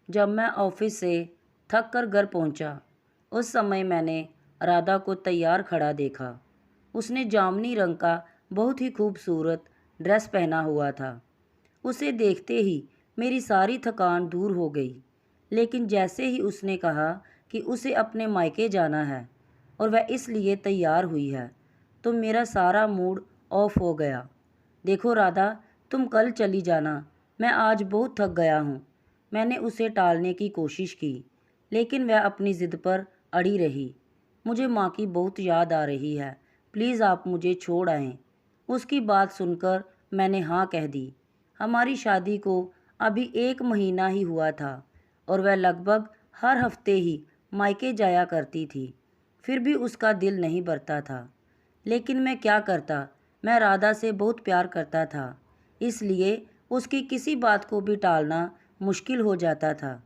जब मैं ऑफिस से थक कर घर पहुंचा, उस समय मैंने राधा को तैयार खड़ा देखा। उसने जामुनी रंग का बहुत ही खूबसूरत ड्रेस पहना हुआ था। उसे देखते ही मेरी सारी थकान दूर हो गई। लेकिन जैसे ही उसने कहा कि उसे अपने मायके जाना है और वह इसलिए तैयार हुई है, तो मेरा सारा मूड ऑफ हो गया। देखो राधा, तुम कल चली जाना, मैं आज बहुत थक गया हूँ। मैंने उसे टालने की कोशिश की, लेकिन वह अपनी ज़िद पर अड़ी रही। मुझे माँ की बहुत याद आ रही है, प्लीज़ आप मुझे छोड़ आएं। उसकी बात सुनकर मैंने हाँ कह दी। हमारी शादी को अभी 1 महीना ही हुआ था और वह लगभग हर हफ्ते ही मायके जाया करती थी। फिर भी उसका दिल नहीं भरता था। लेकिन मैं क्या करता, मैं राधा से बहुत प्यार करता था, इसलिए उसकी किसी बात को भी टालना मुश्किल हो जाता था।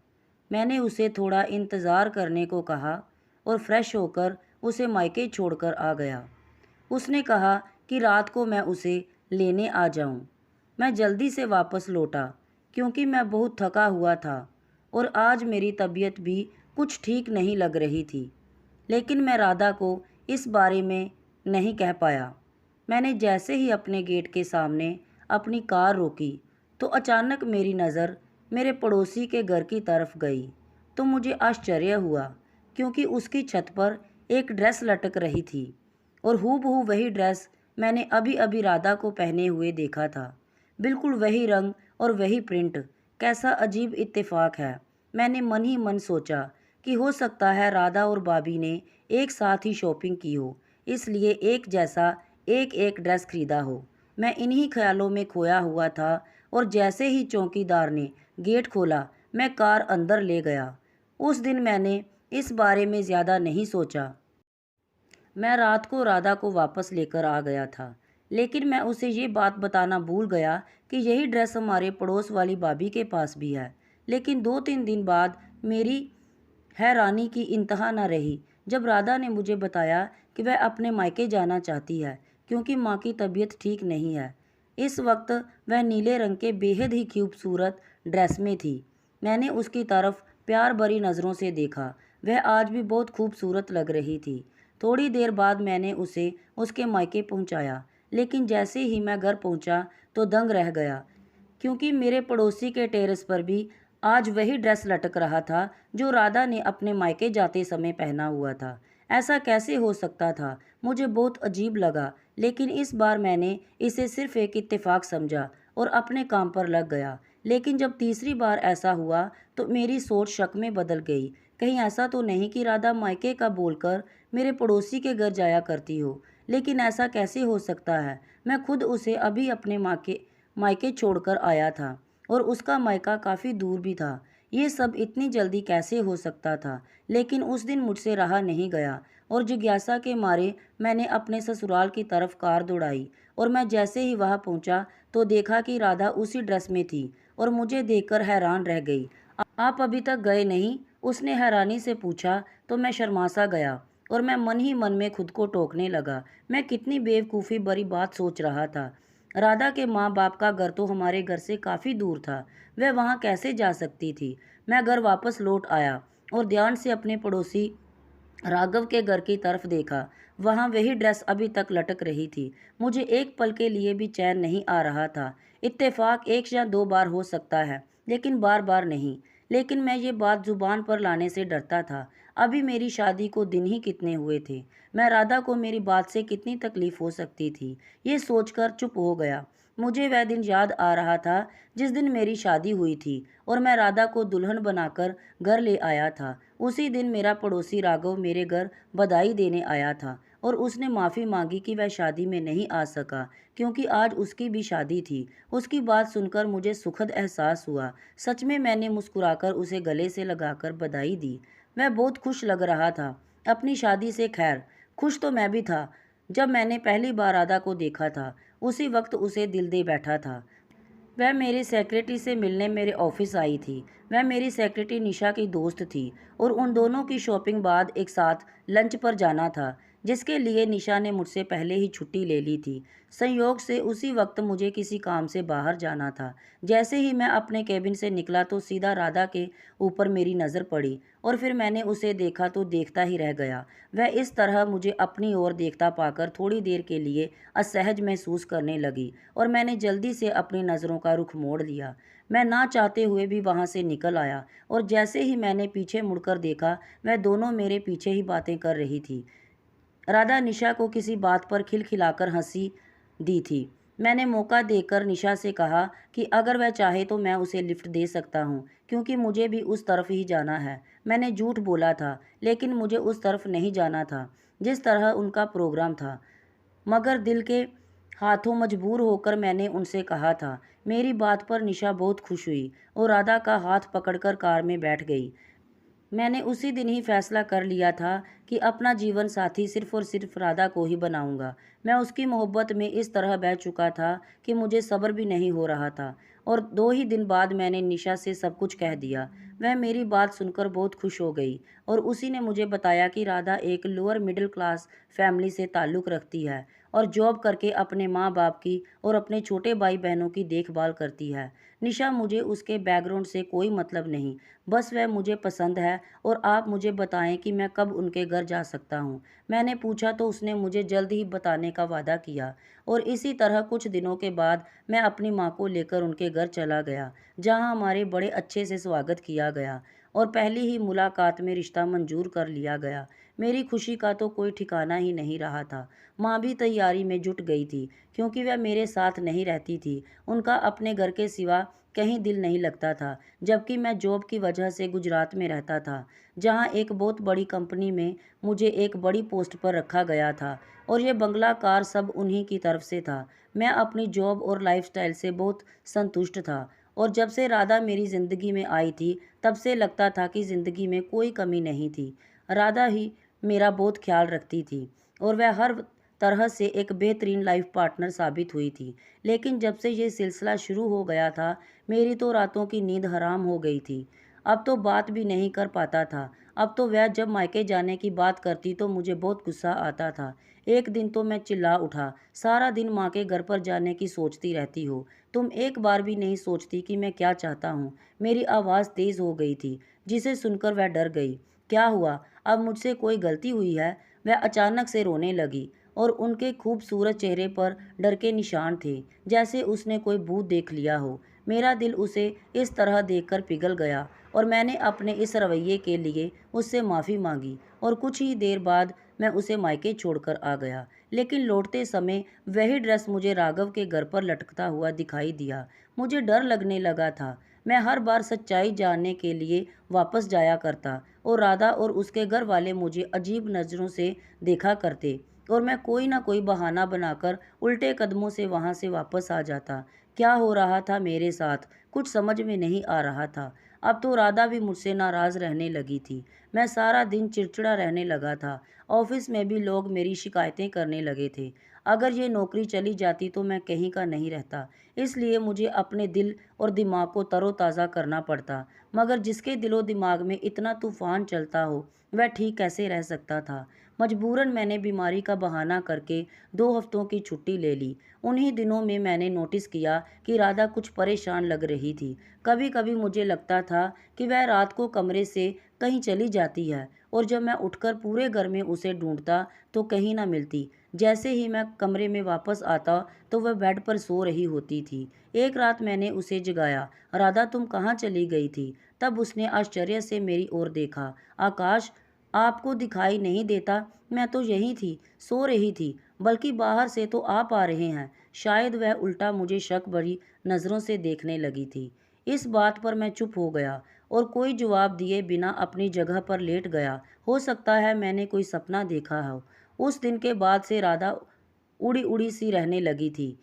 मैंने उसे थोड़ा इंतज़ार करने को कहा और फ्रेश होकर उसे मायके छोड़कर आ गया। उसने कहा कि रात को मैं उसे लेने आ जाऊं। मैं जल्दी से वापस लौटा क्योंकि मैं बहुत थका हुआ था और आज मेरी तबीयत भी कुछ ठीक नहीं लग रही थी। लेकिन मैं राधा को इस बारे में नहीं कह पाया। मैंने जैसे ही अपने गेट के सामने अपनी कार रोकी, तो अचानक मेरी नज़र मेरे पड़ोसी के घर की तरफ गई। तो मुझे आश्चर्य हुआ क्योंकि उसकी छत पर एक ड्रेस लटक रही थी और हूबहू वही ड्रेस मैंने अभी अभी राधा को पहने हुए देखा था। बिल्कुल वही रंग और वही प्रिंट। कैसा अजीब इत्तेफाक है। मैंने मन ही मन सोचा कि हो सकता है राधा और भाभी ने एक साथ ही शॉपिंग की हो, इसलिए एक जैसा एक एक ड्रेस खरीदा हो। मैं इन्हीं ख्यालों में खोया हुआ था और जैसे ही चौकीदार ने गेट खोला, मैं कार अंदर ले गया। उस दिन मैंने इस बारे में ज़्यादा नहीं सोचा। मैं रात को राधा को वापस लेकर आ गया था, लेकिन मैं उसे ये बात बताना भूल गया कि यही ड्रेस हमारे पड़ोस वाली भाभी के पास भी है। लेकिन 2-3 दिन बाद मेरी हैरानी की इंतहा न रही जब राधा ने मुझे बताया कि वह अपने मायके जाना चाहती है क्योंकि माँ की तबीयत ठीक नहीं है। इस वक्त वह नीले रंग के बेहद ही खूबसूरत ड्रेस में थी। मैंने उसकी तरफ प्यार भरी नज़रों से देखा। वह आज भी बहुत खूबसूरत लग रही थी। थोड़ी देर बाद मैंने उसे उसके मायके पहुंचाया, लेकिन जैसे ही मैं घर पहुंचा तो दंग रह गया क्योंकि मेरे पड़ोसी के टेरेस पर भी आज वही ड्रेस लटक रहा था जो राधा ने अपने मायके जाते समय पहना हुआ था। ऐसा कैसे हो सकता था? मुझे बहुत अजीब लगा, लेकिन इस बार मैंने इसे सिर्फ एक इत्तेफाक समझा और अपने काम पर लग गया। लेकिन जब तीसरी बार ऐसा हुआ तो मेरी सोच शक में बदल गई। कहीं ऐसा तो नहीं कि राधा मायके का बोलकर मेरे पड़ोसी के घर जाया करती हो? लेकिन ऐसा कैसे हो सकता है? मैं खुद उसे अभी अपने मायके छोड़कर आया था और उसका मायका काफ़ी दूर भी था। ये सब इतनी जल्दी कैसे हो सकता था? लेकिन उस दिन मुझसे रहा नहीं गया और जिज्ञासा के मारे मैंने अपने ससुराल की तरफ कार दौड़ाई और मैं जैसे ही वहां पहुंचा तो देखा कि राधा उसी ड्रेस में थी और मुझे देखकर हैरान रह गई। आप अभी तक गए नहीं? उसने हैरानी से पूछा तो मैं शर्मासा गया और मैं मन ही मन में खुद को टोकने लगा। मैं कितनी बेवकूफ़ी भरी बात सोच रहा था। राधा के माँ बाप का घर तो हमारे घर से काफ़ी दूर था, वह वहाँ कैसे जा सकती थी? मैं घर वापस लौट आया और ध्यान से अपने पड़ोसी राघव के घर की तरफ देखा। वहाँ वही ड्रेस अभी तक लटक रही थी। मुझे एक पल के लिए भी चैन नहीं आ रहा था। इत्तेफाक 1 या 2 बार हो सकता है, लेकिन बार बार नहीं। लेकिन मैं ये बात जुबान पर लाने से डरता था। अभी मेरी शादी को दिन ही कितने हुए थे। मैं राधा को मेरी बात से कितनी तकलीफ हो सकती थी, ये सोचकर चुप हो गया। मुझे वह दिन याद आ रहा था जिस दिन मेरी शादी हुई थी और मैं राधा को दुल्हन बनाकर घर ले आया था। उसी दिन मेरा पड़ोसी राघव मेरे घर बधाई देने आया था और उसने माफ़ी मांगी कि वह शादी में नहीं आ सका क्योंकि आज उसकी भी शादी थी। उसकी बात सुनकर मुझे सुखद एहसास हुआ। सच में मैंने मुस्कुराकर उसे गले से लगाकर बधाई दी। वह बहुत खुश लग रहा था अपनी शादी से। खैर, खुश तो मैं भी था। जब मैंने पहली बार राधा को देखा था, उसी वक्त उसे दिल दे बैठा था। वह मेरी सेक्रेटरी से मिलने मेरे ऑफिस आई थी। वह मेरी सेक्रेटरी निशा की दोस्त थी और उन दोनों की शॉपिंग बाद एक साथ लंच पर जाना था। जिसके लिए निशा ने मुझसे पहले ही छुट्टी ले ली थी। संयोग से उसी वक्त मुझे किसी काम से बाहर जाना था। जैसे ही मैं अपने केबिन से निकला तो सीधा राधा के ऊपर मेरी नज़र पड़ी और फिर मैंने उसे देखा तो देखता ही रह गया। वह इस तरह मुझे अपनी ओर देखता पाकर थोड़ी देर के लिए असहज महसूस करने लगी और मैंने जल्दी से अपनी नज़रों का रुख मोड़ लिया। मैं ना चाहते हुए भी वहाँ से निकल आया और जैसे ही मैंने पीछे मुड़कर देखा, वह दोनों मेरे पीछे ही बातें कर रही थी। राधा निशा को किसी बात पर खिलखिलाकर हंसी दी थी। मैंने मौका देकर निशा से कहा कि अगर वह चाहे तो मैं उसे लिफ्ट दे सकता हूँ, क्योंकि मुझे भी उस तरफ ही जाना है। मैंने झूठ बोला था, लेकिन मुझे उस तरफ नहीं जाना था जिस तरह उनका प्रोग्राम था। मगर दिल के हाथों मजबूर होकर मैंने उनसे कहा था। मेरी बात पर निशा बहुत खुश हुई और राधा का हाथ पकड़कर कार में बैठ गई। मैंने उसी दिन ही फैसला कर लिया था कि अपना जीवन साथी सिर्फ और सिर्फ राधा को ही बनाऊंगा। मैं उसकी मोहब्बत में इस तरह बह चुका था कि मुझे सब्र भी नहीं हो रहा था और 2 ही दिन बाद मैंने निशा से सब कुछ कह दिया। वह मेरी बात सुनकर बहुत खुश हो गई और उसी ने मुझे बताया कि राधा एक लोअर मिडिल क्लास फैमिली से ताल्लुक़ रखती है और जॉब करके अपने माँ बाप की और अपने छोटे भाई बहनों की देखभाल करती है। निशा, मुझे उसके बैकग्राउंड से कोई मतलब नहीं, बस वह मुझे पसंद है और आप मुझे बताएं कि मैं कब उनके घर जा सकता हूँ। मैंने पूछा तो उसने मुझे जल्द ही बताने का वादा किया और इसी तरह कुछ दिनों के बाद मैं अपनी माँ को लेकर उनके घर चला गया, जहाँ हमारे बड़े अच्छे से स्वागत किया गया और पहली ही मुलाकात में रिश्ता मंजूर कर लिया गया। मेरी खुशी का तो कोई ठिकाना ही नहीं रहा था। माँ भी तैयारी में जुट गई थी, क्योंकि वह मेरे साथ नहीं रहती थी। उनका अपने घर के सिवा कहीं दिल नहीं लगता था, जबकि मैं जॉब की वजह से गुजरात में रहता था, जहाँ एक बहुत बड़ी कंपनी में मुझे एक बड़ी पोस्ट पर रखा गया था और ये बंगला कार सब उन्हीं की तरफ से था। मैं अपनी जॉब और लाइफस्टाइल से बहुत संतुष्ट था और जब से राधा मेरी ज़िंदगी में आई थी, तब से लगता था कि ज़िंदगी में कोई कमी नहीं थी। राधा ही मेरा बहुत ख्याल रखती थी और वह हर तरह से एक बेहतरीन लाइफ पार्टनर साबित हुई थी। लेकिन जब से ये सिलसिला शुरू हो गया था, मेरी तो रातों की नींद हराम हो गई थी। अब तो बात भी नहीं कर पाता था। अब तो वह जब मायके जाने की बात करती तो मुझे बहुत गुस्सा आता था। एक दिन तो मैं चिल्ला उठा, सारा दिन माँ के घर पर जाने की सोचती रहती हो। तुम एक बार भी नहीं सोचती कि मैं क्या चाहता हूँ। मेरी आवाज़ तेज़ हो गई थी, जिसे सुनकर वह डर गई। क्या हुआ? अब मुझसे कोई गलती हुई है? वह अचानक से रोने लगी और उनके खूबसूरत चेहरे पर डर के निशान थे, जैसे उसने कोई भूत देख लिया हो। मेरा दिल उसे इस तरह देखकर पिघल गया और मैंने अपने इस रवैये के लिए उससे माफ़ी मांगी और कुछ ही देर बाद मैं उसे मायके छोड़कर आ गया। लेकिन लौटते समय वही ड्रेस मुझे राघव के घर पर लटकता हुआ दिखाई दिया। मुझे डर लगने लगा था। मैं हर बार सच्चाई जानने के लिए वापस जाया करता और राधा और उसके घर वाले मुझे अजीब नज़रों से देखा करते और मैं कोई ना कोई बहाना बनाकर उल्टे कदमों से वहाँ से वापस आ जाता। क्या हो रहा था मेरे साथ, कुछ समझ में नहीं आ रहा था। अब तो राधा भी मुझसे नाराज़ रहने लगी थी। मैं सारा दिन चिड़चिड़ा रहने लगा था। ऑफिस में भी लोग मेरी शिकायतें करने लगे थे। अगर ये नौकरी चली जाती तो मैं कहीं का नहीं रहता। इसलिए मुझे अपने दिल और दिमाग को तरोताज़ा करना पड़ता। मगर जिसके दिलो दिमाग में इतना तूफान चलता हो, वह ठीक कैसे रह सकता था। मजबूरन मैंने बीमारी का बहाना करके 2 हफ्तों की छुट्टी ले ली। उन्हीं दिनों में मैंने नोटिस किया कि राधा कुछ परेशान लग रही थी। कभी कभी मुझे लगता था कि वह रात को कमरे से कहीं चली जाती है और जब मैं उठकर पूरे घर में उसे ढूंढता तो कहीं ना मिलती। जैसे ही मैं कमरे में वापस आता तो वह बेड पर सो रही होती थी। एक रात मैंने उसे जगाया, राधा तुम कहाँ चली गई थी? तब उसने आश्चर्य से मेरी ओर देखा। आकाश, आपको दिखाई नहीं देता? मैं तो यहीं थी, सो रही थी, बल्कि बाहर से तो आप आ रहे हैं। शायद वह उल्टा मुझे शक भरी नज़रों से देखने लगी थी। इस बात पर मैं चुप हो गया और कोई जवाब दिए बिना अपनी जगह पर लेट गया। हो सकता है मैंने कोई सपना देखा हो। उस दिन के बाद से राधा उड़ी उड़ी सी रहने लगी थी।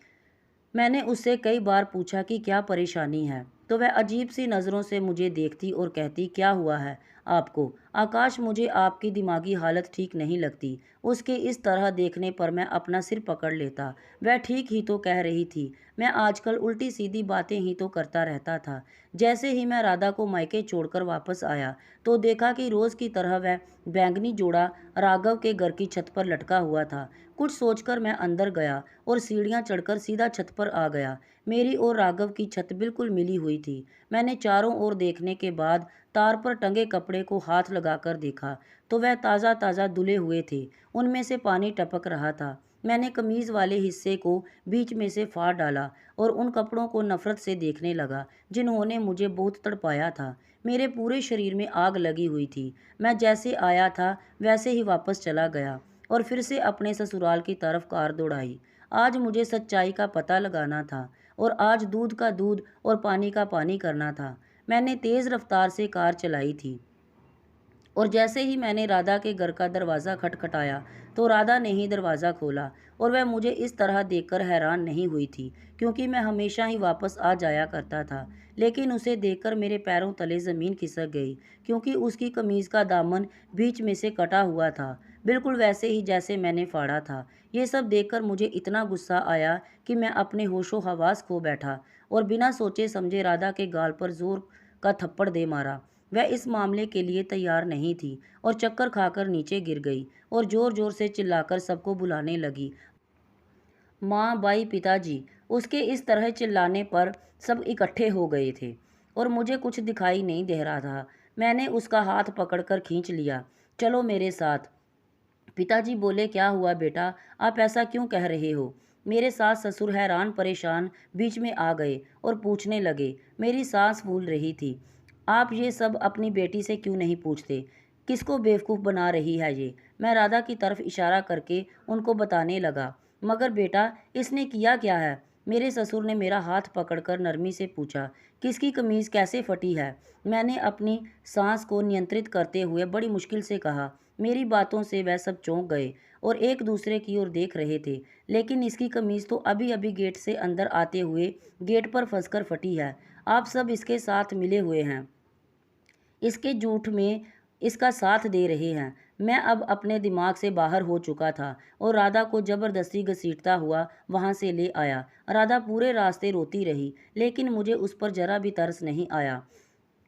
मैंने उससे कई बार पूछा कि क्या परेशानी है, तो वह अजीब सी नज़रों से मुझे देखती और कहती, क्या हुआ है? आपको। आकाश, मुझे आपकी दिमागी हालत ठीक नहीं लगती। उसके इस तरह देखने पर मैं अपना सिर पकड़ लेता। वह ठीक ही तो कह रही थी। मैं आजकल उल्टी सीधी बातें ही तो करता रहता था। जैसे ही मैं राधा को मायके छोड़कर वापस आया तो देखा कि रोज की तरह वह बैंगनी जोड़ा राघव के घर की छत पर लटका हुआ था। कुछ सोचकर मैं अंदर गया और सीढ़ियां चढ़कर सीधा छत पर आ गया। मेरी और राघव की छत बिल्कुल मिली हुई थी। मैंने चारों ओर देखने के बाद तार पर टंगे कपड़े को हाथ लगाकर देखा तो वह ताज़ा ताज़ा धुले हुए थे। उनमें से पानी टपक रहा था। मैंने कमीज वाले हिस्से को बीच में से फाड़ डाला और उन कपड़ों को नफरत से देखने लगा जिन्होंने मुझे बहुत तड़पाया था। मेरे पूरे शरीर में आग लगी हुई थी। मैं जैसे आया था वैसे ही वापस चला गया और फिर से अपने ससुराल की तरफ कार दौड़ाई। आज मुझे सच्चाई का पता लगाना था और आज दूध का दूध और पानी का पानी करना था। मैंने तेज़ रफ्तार से कार चलाई थी और जैसे ही मैंने राधा के घर का दरवाज़ा खटखटाया तो राधा ने ही दरवाज़ा खोला और वह मुझे इस तरह देखकर हैरान नहीं हुई थी क्योंकि मैं हमेशा ही वापस आ जाया करता था। लेकिन उसे देखकर मेरे पैरों तले ज़मीन खिसक गई क्योंकि उसकी कमीज़ का दामन बीच में से कटा हुआ था, बिल्कुल वैसे ही जैसे मैंने फाड़ा था। ये सब देखकर मुझे इतना गुस्सा आया कि मैं अपने होशो हवास खो बैठा और बिना सोचे समझे राधा के गाल पर जोर का थप्पड़ दे मारा। वह इस मामले के लिए तैयार नहीं थी और चक्कर खाकर नीचे गिर गई और जोर जोर से चिल्लाकर सबको बुलाने लगी। माँ, भाई, पिताजी। उसके इस तरह चिल्लाने पर सब इकट्ठे हो गए थे और मुझे कुछ दिखाई नहीं दे रहा था। मैंने उसका हाथ पकड़कर खींच लिया। चलो मेरे साथ। पिताजी बोले, क्या हुआ बेटा, आप ऐसा क्यों कह रहे हो? मेरे सास ससुर हैरान परेशान बीच में आ गए और पूछने लगे। मेरी सांस फूल रही थी। आप ये सब अपनी बेटी से क्यों नहीं पूछते? किसको बेवकूफ़ बना रही है ये? मैं राधा की तरफ इशारा करके उनको बताने लगा। मगर बेटा, इसने किया क्या है? मेरे ससुर ने मेरा हाथ पकड़कर नरमी से पूछा। किसकी कमीज़ कैसे फटी है? मैंने अपनी सांस को नियंत्रित करते हुए बड़ी मुश्किल से कहा। मेरी बातों से वह सब चौंक गए और एक दूसरे की ओर देख रहे थे। लेकिन इसकी कमीज़ तो अभी अभी गेट से अंदर आते हुए गेट पर फंसकर फटी है। आप सब इसके साथ मिले हुए हैं, इसके झूठ में इसका साथ दे रहे हैं। मैं अब अपने दिमाग से बाहर हो चुका था और राधा को जबरदस्ती घसीटता हुआ वहां से ले आया। राधा पूरे रास्ते रोती रही लेकिन मुझे उस पर जरा भी तरस नहीं आया।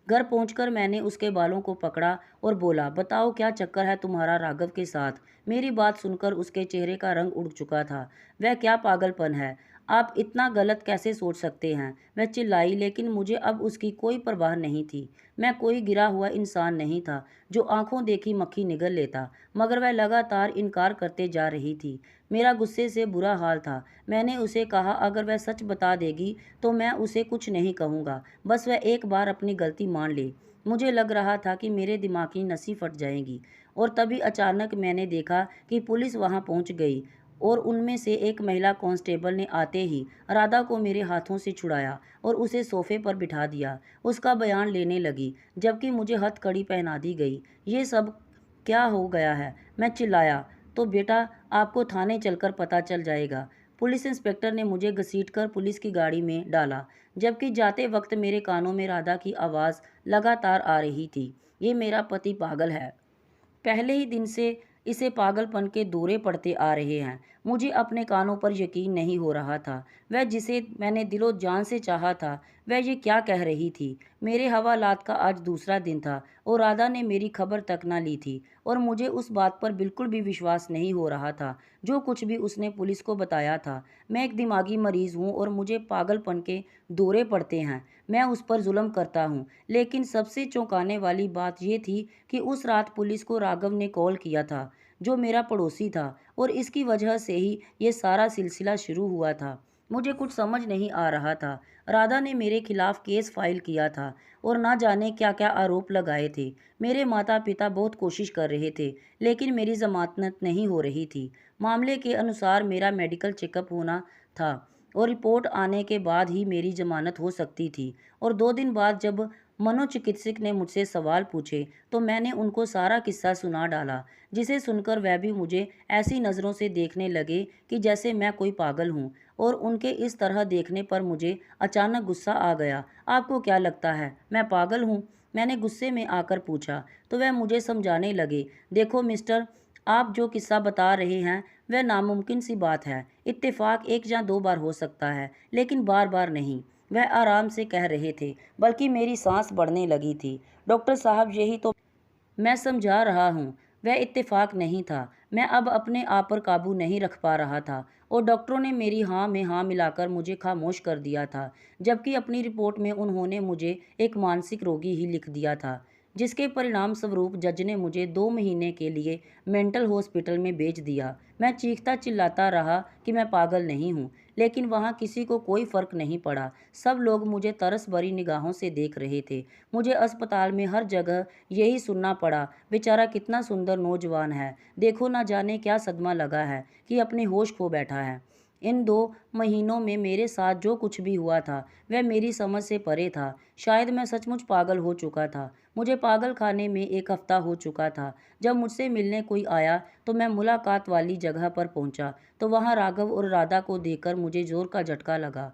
घर पहुंचकर मैंने उसके बालों को पकड़ा और बोला, बताओ क्या चक्कर है तुम्हारा राघव के साथ? मेरी बात सुनकर उसके चेहरे का रंग उड़ चुका था। वह क्या पागलपन है? आप इतना गलत कैसे सोच सकते हैं? वह चिल्लाई लेकिन मुझे अब उसकी कोई परवाह नहीं थी। मैं कोई गिरा हुआ इंसान नहीं था जो आंखों देखी मक्खी निगल लेता। मगर वह लगातार इनकार करते जा रही थी। मेरा गुस्से से बुरा हाल था। मैंने उसे कहा अगर वह सच बता देगी तो मैं उसे कुछ नहीं कहूँगा, बस वह एक बार अपनी गलती मान ले। मुझे लग रहा था कि मेरे दिमाग की नसें फट जाएंगी और तभी अचानक मैंने देखा कि पुलिस वहां पहुंच गई और उनमें से एक महिला कांस्टेबल ने आते ही राधा को मेरे हाथों से छुड़ाया और उसे सोफे पर बिठा दिया। उसका बयान लेने लगी जबकि मुझे हथकड़ी पहना दी गई। ये सब क्या हो गया है? मैं चिल्लाया। तो बेटा, आपको थाने चलकर पता चल जाएगा। पुलिस इंस्पेक्टर ने मुझे घसीटकर पुलिस की गाड़ी में डाला जबकि जाते वक्त मेरे कानों में राधा की आवाज़ लगातार आ रही थी, ये मेरा पति पागल है। पहले ही दिन से इसे पागलपन के दौरे पड़ते आ रहे हैं। मुझे अपने कानों पर यकीन नहीं हो रहा था। वह जिसे मैंने दिलो जान से चाहा था वह ये क्या कह रही थी। मेरे हवालात का आज दूसरा दिन था और राधा ने मेरी खबर तक ना ली थी और मुझे उस बात पर बिल्कुल भी विश्वास नहीं हो रहा था जो कुछ भी उसने पुलिस को बताया था। मैं एक दिमागी मरीज़ हूँ और मुझे पागलपन के दौरे पड़ते हैं। मैं उस पर जुल्म करता हूँ। लेकिन सबसे चौंकाने वाली बात यह थी कि उस रात पुलिस को राघव ने कॉल किया था जो मेरा पड़ोसी था और इसकी वजह से ही ये सारा सिलसिला शुरू हुआ था। मुझे कुछ समझ नहीं आ रहा था। राधा ने मेरे खिलाफ केस फाइल किया था और ना जाने क्या क्या आरोप लगाए थे। मेरे माता पिता बहुत कोशिश कर रहे थे लेकिन मेरी जमानत नहीं हो रही थी। मामले के अनुसार मेरा मेडिकल चेकअप होना था और रिपोर्ट आने के बाद ही मेरी जमानत हो सकती थी और 2 दिन बाद जब मनोचिकित्सक ने मुझसे सवाल पूछे तो मैंने उनको सारा किस्सा सुना डाला, जिसे सुनकर वह भी मुझे ऐसी नज़रों से देखने लगे कि जैसे मैं कोई पागल हूँ। और उनके इस तरह देखने पर मुझे अचानक गुस्सा आ गया। आपको क्या लगता है मैं पागल हूँ? मैंने गुस्से में आकर पूछा। तो वह मुझे समझाने लगे, देखो मिस्टर, आप जो किस्सा बता रहे हैं वह नामुमकिन सी बात है। इत्तेफाक एक या दो बार हो सकता है, लेकिन बार बार नहीं। वह आराम से कह रहे थे, बल्कि मेरी सांस बढ़ने लगी थी। डॉक्टर साहब, यही तो मैं समझा रहा हूँ। वह इत्तेफाक नहीं था। मैं अब अपने आप पर काबू नहीं रख पा रहा था और डॉक्टरों ने मेरी हाँ में हाँ मिलाकर मुझे खामोश कर दिया था, जबकि अपनी रिपोर्ट में उन्होंने मुझे एक मानसिक रोगी ही लिख दिया था, जिसके परिणाम स्वरूप जज ने मुझे 2 महीने के लिए मेंटल हॉस्पिटल में भेज दिया। मैं चीखता चिल्लाता रहा कि मैं पागल नहीं हूँ, लेकिन वहाँ किसी को कोई फर्क नहीं पड़ा। सब लोग मुझे तरस भरी निगाहों से देख रहे थे। मुझे अस्पताल में हर जगह यही सुनना पड़ा, बेचारा कितना सुंदर नौजवान है, देखो ना जाने क्या सदमा लगा है कि अपने होश खो बैठा है। इन 2 महीनों में मेरे साथ जो कुछ भी हुआ था वह मेरी समझ से परे था। शायद मैं सचमुच पागल हो चुका था। मुझे पागल खाने में 1 हफ्ता हो चुका था। जब मुझसे मिलने कोई आया तो मैं मुलाकात वाली जगह पर पहुंचा तो वहां राघव और राधा को देखकर मुझे जोर का झटका लगा।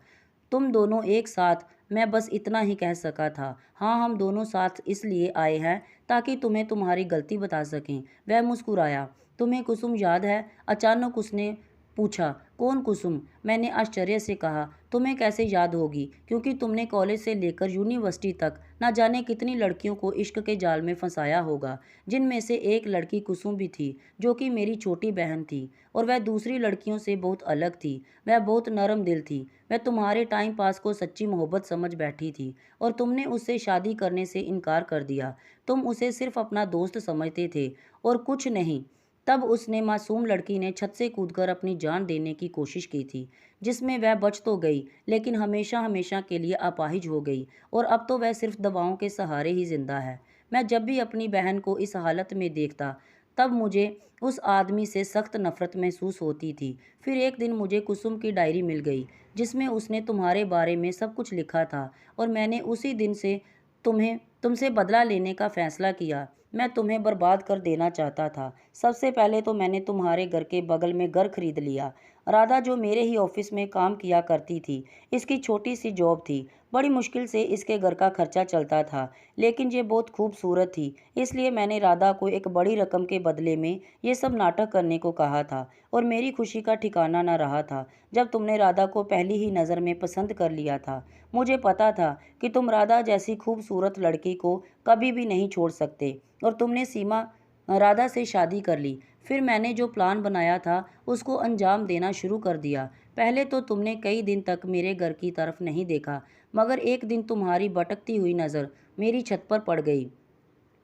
तुम दोनों एक साथ, मैं बस इतना ही कह सका था। हाँ, हम दोनों साथ इसलिए आए हैं ताकि तुम्हें तुम्हारी गलती बता सकें। वह मुस्कुराया। तुम्हें कुसुम याद है? अचानक उसने पूछा। कौन कुसुम? मैंने आश्चर्य से कहा। तुम्हें कैसे याद होगी, क्योंकि तुमने कॉलेज से लेकर यूनिवर्सिटी तक ना जाने कितनी लड़कियों को इश्क के जाल में फंसाया होगा, जिनमें से एक लड़की कुसुम भी थी, जो कि मेरी छोटी बहन थी। और वह दूसरी लड़कियों से बहुत अलग थी। वह बहुत नरम दिल थी। वह तुम्हारे टाइम पास को सच्ची मोहब्बत समझ बैठी थी और तुमने उससे शादी करने से इनकार कर दिया। तुम उसे सिर्फ अपना दोस्त समझते थे और कुछ नहीं। तब उसने मासूम लड़की ने छत से कूदकर अपनी जान देने की कोशिश की थी, जिसमें वह बच तो गई, लेकिन हमेशा हमेशा के लिए अपाहिज हो गई और अब तो वह सिर्फ दवाओं के सहारे ही जिंदा है। मैं जब भी अपनी बहन को इस हालत में देखता तब मुझे उस आदमी से सख्त नफरत महसूस होती थी। फिर एक दिन मुझे कुसुम की डायरी मिल गई, जिसमें उसने तुम्हारे बारे में सब कुछ लिखा था और मैंने उसी दिन से तुमसे बदला लेने का फैसला किया। मैं तुम्हें बर्बाद कर देना चाहता था। सबसे पहले तो मैंने तुम्हारे घर के बगल में घर खरीद लिया। राधा, जो मेरे ही ऑफिस में काम किया करती थी, इसकी छोटी सी जॉब थी। बड़ी मुश्किल से इसके घर का खर्चा चलता था, लेकिन ये बहुत खूबसूरत थी, इसलिए मैंने राधा को एक बड़ी रकम के बदले में ये सब नाटक करने को कहा था और मेरी खुशी का ठिकाना न रहा था जब तुमने राधा को पहली ही नज़र में पसंद कर लिया था। मुझे पता था कि तुम राधा जैसी खूबसूरत लड़की को कभी भी नहीं छोड़ सकते और तुमने सीमा राधा से शादी कर ली। फिर मैंने जो प्लान बनाया था उसको अंजाम देना शुरू कर दिया। पहले तो तुमने कई दिन तक मेरे घर की तरफ नहीं देखा, मगर एक दिन तुम्हारी भटकती हुई नज़र मेरी छत पर पड़ गई,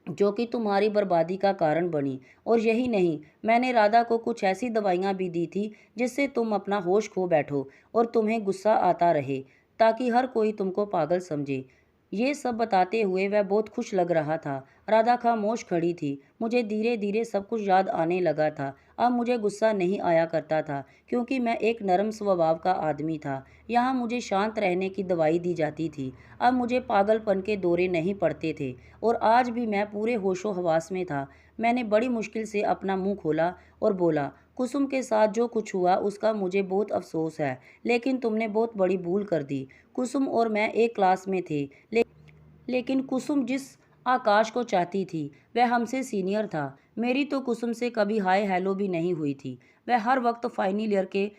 जो कि तुम्हारी बर्बादी का कारण बनी। और यही नहीं, मैंने राधा को कुछ ऐसी दवाइयाँ भी दी थी जिससे तुम अपना होश खो बैठो और तुम्हें गुस्सा आता रहे, ताकि हर कोई तुमको पागल समझे। ये सब बताते हुए वह बहुत खुश लग रहा था। राधा खामोश खड़ी थी। मुझे धीरे धीरे सब कुछ याद आने लगा था। अब मुझे गुस्सा नहीं आया करता था, क्योंकि मैं एक नरम स्वभाव का आदमी था। यहाँ मुझे शांत रहने की दवाई दी जाती थी। अब मुझे पागलपन के दौरे नहीं पड़ते थे और आज भी मैं पूरे होशो हवास में था। मैंने बड़ी मुश्किल से अपना मुंह खोला और बोला, कुसुम के साथ जो कुछ हुआ उसका मुझे बहुत अफसोस है, लेकिन तुमने बहुत बड़ी भूल कर दी। कुसुम और मैं एक क्लास में थे, लेकिन कुसुम जिस आकाश को चाहती थी वह हमसे सीनियर था। मेरी तो कुसुम से कभी हाय हेलो भी नहीं हुई थी। वह हर वक्त फाइनल ईयर के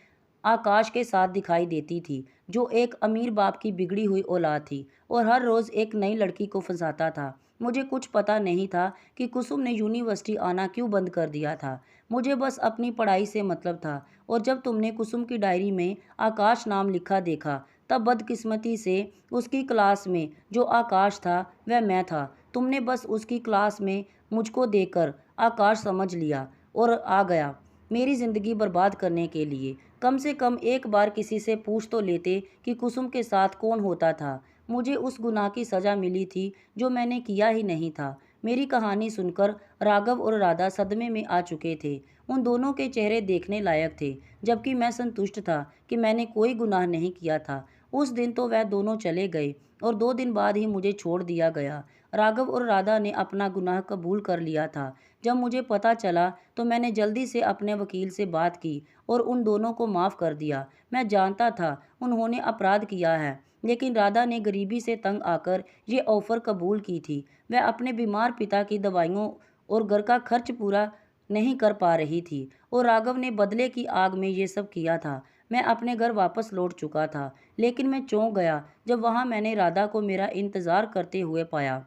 आकाश के साथ दिखाई देती थी, जो एक अमीर बाप की बिगड़ी हुई औलाद थी और हर रोज़ एक नई लड़की को फंसाता था। मुझे कुछ पता नहीं था कि कुसुम ने यूनिवर्सिटी आना क्यों बंद कर दिया था। मुझे बस अपनी पढ़ाई से मतलब था और जब तुमने कुसुम की डायरी में आकाश नाम लिखा देखा, तब बदकिस्मती से उसकी क्लास में जो आकाश था वह मैं था। तुमने बस उसकी क्लास में मुझको देखकर आकाश समझ लिया और आ गया मेरी ज़िंदगी बर्बाद करने के लिए। कम से कम एक बार किसी से पूछ तो लेते कि कुसुम के साथ कौन होता था। मुझे उस गुनाह की सज़ा मिली थी जो मैंने किया ही नहीं था। मेरी कहानी सुनकर राघव और राधा सदमे में आ चुके थे। उन दोनों के चेहरे देखने लायक थे, जबकि मैं संतुष्ट था कि मैंने कोई गुनाह नहीं किया था। उस दिन तो वह दोनों चले गए और 2 दिन बाद ही मुझे छोड़ दिया गया। राघव और राधा ने अपना गुनाह कबूल कर लिया था। जब मुझे पता चला तो मैंने जल्दी से अपने वकील से बात की और उन दोनों को माफ़ कर दिया। मैं जानता था उन्होंने अपराध किया है, लेकिन राधा ने गरीबी से तंग आकर ये ऑफ़र कबूल की थी। वह अपने बीमार पिता की दवाइयों और घर का खर्च पूरा नहीं कर पा रही थी और राघव ने बदले की आग में ये सब किया था। मैं अपने घर वापस लौट चुका था, लेकिन मैं चौंक गया जब वहाँ मैंने राधा को मेरा इंतज़ार करते हुए पाया।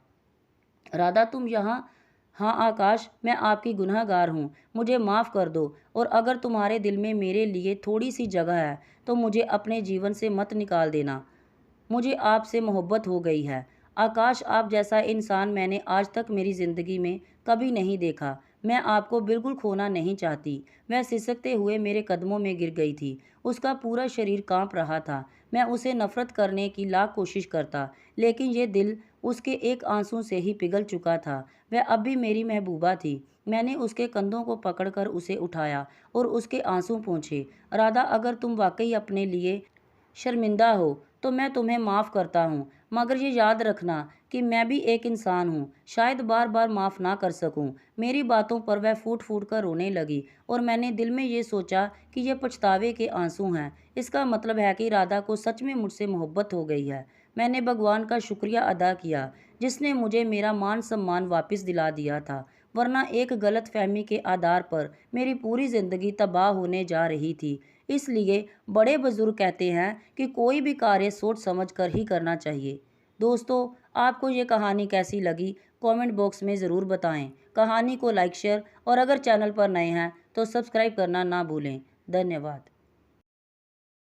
राधा, तुम यहाँ? हाँ आकाश, मैं आपकी गुनहगार हूँ, मुझे माफ़ कर दो और अगर तुम्हारे दिल में मेरे लिए थोड़ी सी जगह है तो मुझे अपने जीवन से मत निकाल देना। मुझे आपसे मोहब्बत हो गई है। आकाश, आप जैसा इंसान मैंने आज तक मेरी ज़िंदगी में कभी नहीं देखा। मैं आपको बिल्कुल खोना नहीं चाहती। वह सिसकते हुए मेरे कदमों में गिर गई थी। उसका पूरा शरीर कांप रहा था। मैं उसे नफ़रत करने की लाख कोशिश करता, लेकिन ये दिल उसके एक आंसू से ही पिघल चुका था। वह अब भी मेरी महबूबा थी। मैंने उसके कंधों को पकड़कर उसे उठाया और उसके आंसू पोंछे। राधा, अगर तुम वाकई अपने लिए शर्मिंदा हो तो मैं तुम्हें माफ़ करता हूँ, मगर ये याद रखना कि मैं भी एक इंसान हूँ, शायद बार बार माफ़ ना कर सकूँ। मेरी बातों पर वह फूट फूट कर रोने लगी और मैंने दिल में ये सोचा कि ये पछतावे के आंसू हैं। इसका मतलब है कि राधा को सच में मुझसे मोहब्बत हो गई है। मैंने भगवान का शुक्रिया अदा किया जिसने मुझे मेरा मान सम्मान वापस दिला दिया था, वरना एक गलत फहमी के आधार पर मेरी पूरी ज़िंदगी तबाह होने जा रही थी। इसलिए बड़े बुजुर्ग कहते हैं कि कोई भी कार्य सोच समझ कर ही करना चाहिए। दोस्तों, आपको ये कहानी कैसी लगी कमेंट बॉक्स में ज़रूर बताएं। कहानी को लाइक शेयर और अगर चैनल पर नए हैं तो सब्सक्राइब करना ना भूलें। धन्यवाद।